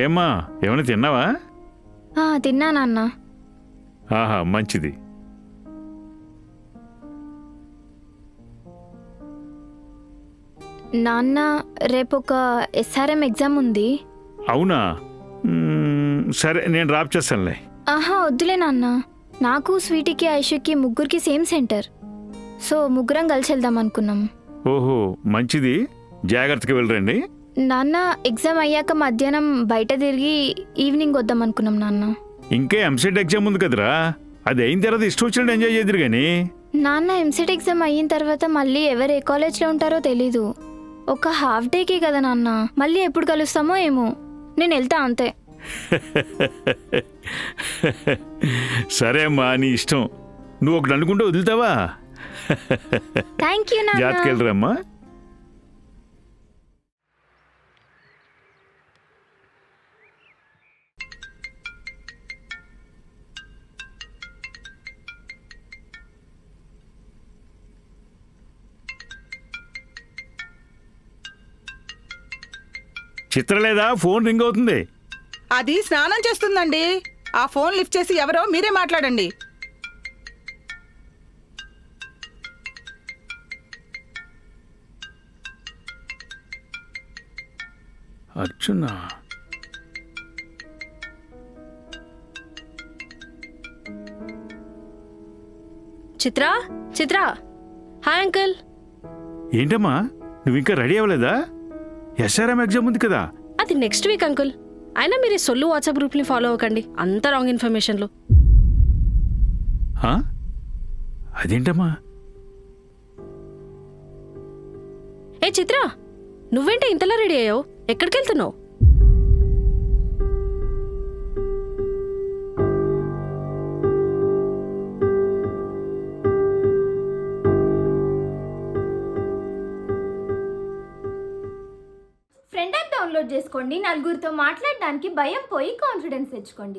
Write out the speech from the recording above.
ఏమ్మా ఏమైనా తిన్నావా? తిన్నా నాన్న. ఆహా మంచిది. నాన్న రేపొక SRM ఎగ్జామ్ ఉంది. అవునా? సరే నేను డ్రాప్ చేస్తానులే. వద్దులే నాన్న, నాకు స్వీటీకి ఐషుకి ముగ్గురికి సేమ్ సెంటర్. సో ముగ్గురం కలిసి వెళ్దాం అనుకున్నాం. ఓహో మంచిది, జాగ్రత్తగా వెళ్ళరండి. నాన్న ఎగ్జామ్ అయ్యాక మధ్యాహ్నం బయట తిరిగి ఈవినింగ్ వద్దాం అనుకున్నాం నాన్న. ఇంకే ఎంసెట్ ఎగ్జామ్ ఉంది కదరా, అది అయిన తర్వాత ఇష్టం వచ్చినట్టు ఎంజాయ్ చేద్దరు కానీ. నాన్న ఎంసెట్ ఎగ్జామ్ అయిన తర్వాత మళ్ళీ ఎవరు ఏ కాలేజ్లో ఉంటారో తెలీదు. ఒక హాఫ్ డేకే కదా నాన్న, మళ్ళీ ఎప్పుడు కలుస్తామో ఏమో. నేను వెళ్తా అంతే. సరే అమ్మా నీ ఇష్టం, నువ్వు ఒకటి అనుకుంటే వదులుతావా? థ్యాంక్ యూ నాన్న. జాగ్రత్తగా వెళ్ళరమ్మా. చిత్రలేదా? ఫోన్ రింగ్ అవుతుంది. అది స్నానం చేస్తుందండి. ఆ ఫోన్ లిఫ్ట్ చేసి ఎవరో మీరే మాట్లాడండి. అర్జునా? చిత్రా, చిత్రా. Hi uncle. ఏంటమ్మా నువ్వు ఇంకా రెడీ అవ్వలేదా? SRM ఎగ్జామ్ ఉంది కదా. అది నెక్స్ట్ వీక్ అంకుల్. అయినా మీరు సొల్లు వాట్సాప్ గ్రూప్ని ఫాలో అవ్వకండి, అంత రాంగ్ ఇన్ఫర్మేషన్లు. అదేంటమ్మా? ఏ చిత్రా, నువ్వేంటి ఇంతలా రెడీ అయ్యావు? ఎక్కడికి వెళ్తున్నావు? ఫ్రెండ్ యాప్ డౌన్లోడ్ చేసుకోండి. నలుగురితో మాట్లాడడానికి భయం పోయి కాన్ఫిడెన్స్ తెచ్చుకోండి.